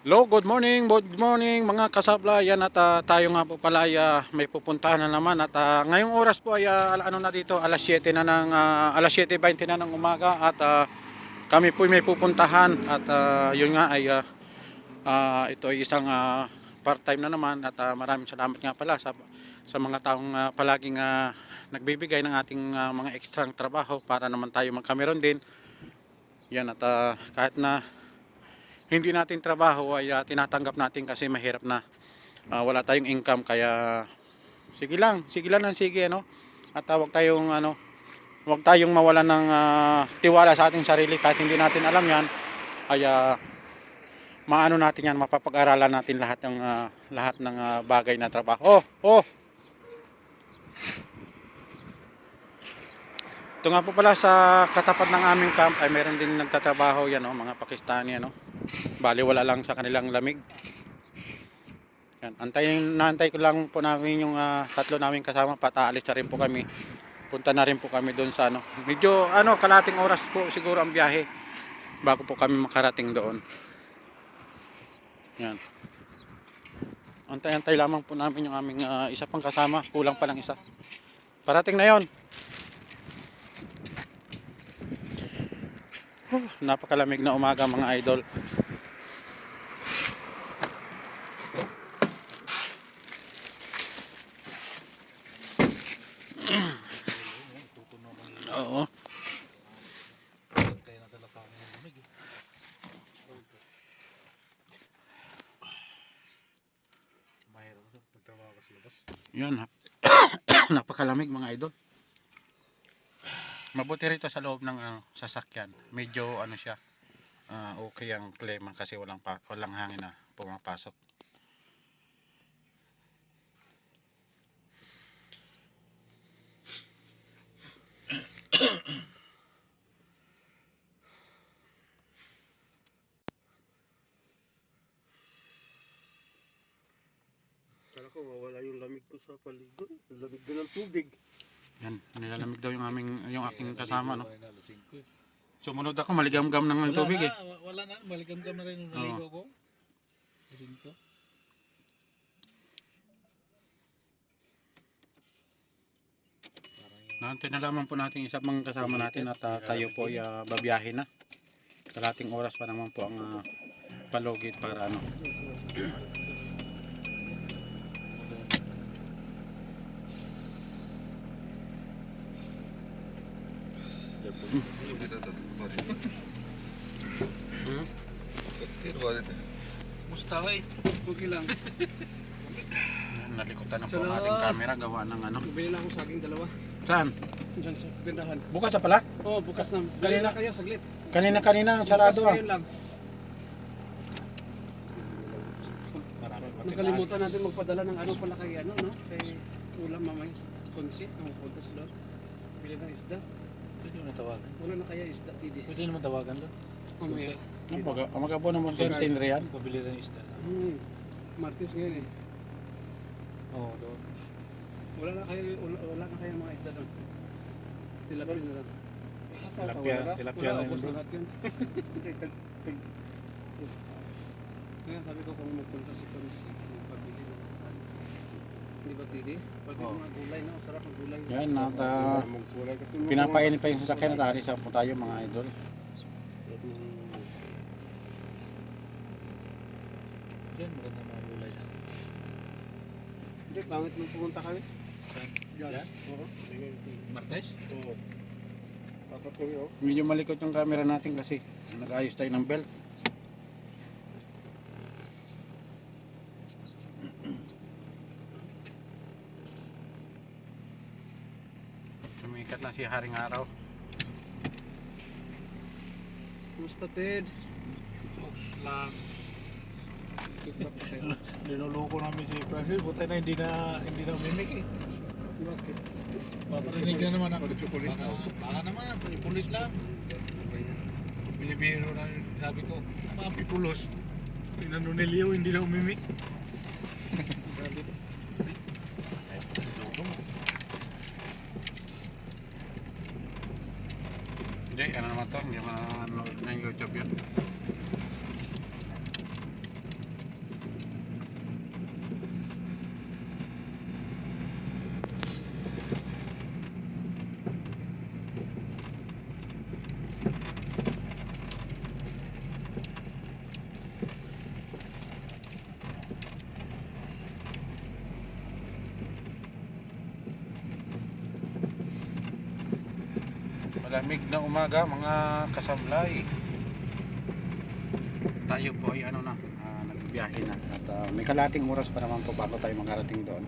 Hello, good morning mga kasablayan at tayo nga po pala ay may pupuntahan na naman at ngayong oras po ay ano na dito alas 7 na ng alas 7:20 na ng umaga at kami po may pupuntahan at yun nga ay ito ay isang part-time na naman at maraming salamat nga pala sa mga taong palaging nagbibigay ng ating mga ekstrang trabaho para naman tayo magkameron din. Yan at kahit na hindi natin trabaho ay tinatanggap natin kasi mahirap na wala tayong income kaya sige lang ng sige ano at wag tayong mawalan ng tiwala sa ating sarili kahit hindi natin alam yan ay maano natin yan mapapag-aralan natin lahat ng bagay na trabaho. Ito nga po pala sa katapat ng aming camp ay meron din nagtatrabaho yan mga Pakistani Bali wala lang sa kanilang lamig. Yan, naantay ko lang po namin yung tatlo namin kasama pataalis na rin po kami. Punta na rin po kami doon sa medyo kalating oras po siguro ang biyahe bago po kami makarating doon. Yan. Antay lamang po namin yung aming isa pang kasama, kulang pa lang isa. Parating na 'yon. Napakalamig na umaga mga idol. Oo. Yan. Napakalamig mga idol. Mabuti rito sa loob ng sasakyan. Medyo siya. Okay ang klima kasi walang hangin na pumapasok. Kala ko mawala yung lamig ko sa paligid. Lamig din ng tubig. Yan, nilalamig daw yung aking kasama Sumunod ako, maligam-gam ng tubig Wala na, maligam-gam na rin nung naligo ko. Ito. Naantay na lamang po natin isa pang kasama natin at tayo po ay babiyahe na. Kalating oras pa naman po ang palugit para Musta ka Okay lang. Nalikutan na po ang ating camera gawa ng Bili na ako saging dalawa. Saan? Diyan sa tindahan. Bukas na pala? Oo, bukas na. Kanina- Kayo, saglit. Kanina sarado Bukas ngayon lang. Marami Nakalimutan natin magpadala ng pala kay no? Kay ulam mamaya konsi. Ang punta sila. Bili ng isda. Pwede mo natawagan. Wala na kaya isda, tidi. Pwede naman tawagan doon. Mamaya. Magabo naman sa Sinrian. Pabili ng isda. Martes ngayon eh. Oo, doon. Wala na kaya mga isda doon. Tilapia na lang. Tilapia Wala, lang ubos yun. na lahat yun. Kaya sabi ko kung magpunta si Konsi, magpabili ng saan. Hindi ba tidi? Pwede mga gulay, no? Sarap ang gulay. Yan, Magkulay kasi pinapainit pa yung sasakyan at alis po tayo mga idol. Yan, maganda mga gulay. Hindi, pangit nung pumunta kami. Yan? Oo. Martes? Oo. Dapat kami Medyo malikot yung camera natin kasi nag-ayos tayo ng belt. Sumikat na si Haring Araw. Kumusta, Ted? Box lang. Feedback pa kayo. Linuloko namin si Francis. Buti na hindi na umimik eh. Bakit? Paparinig na naman ako. Baka naman, ipulit lang. Binibiro na yun. Sabi ko, mga pipulos. Pinanuniliw, hindi na umimik. Hindi, ano naman to, hindi naman ng YouTube yun. Malamig na umaga mga kasablay. Tayo po ay nagbiyahe na at may kalating oras pa naman po bago tayo makarating doon.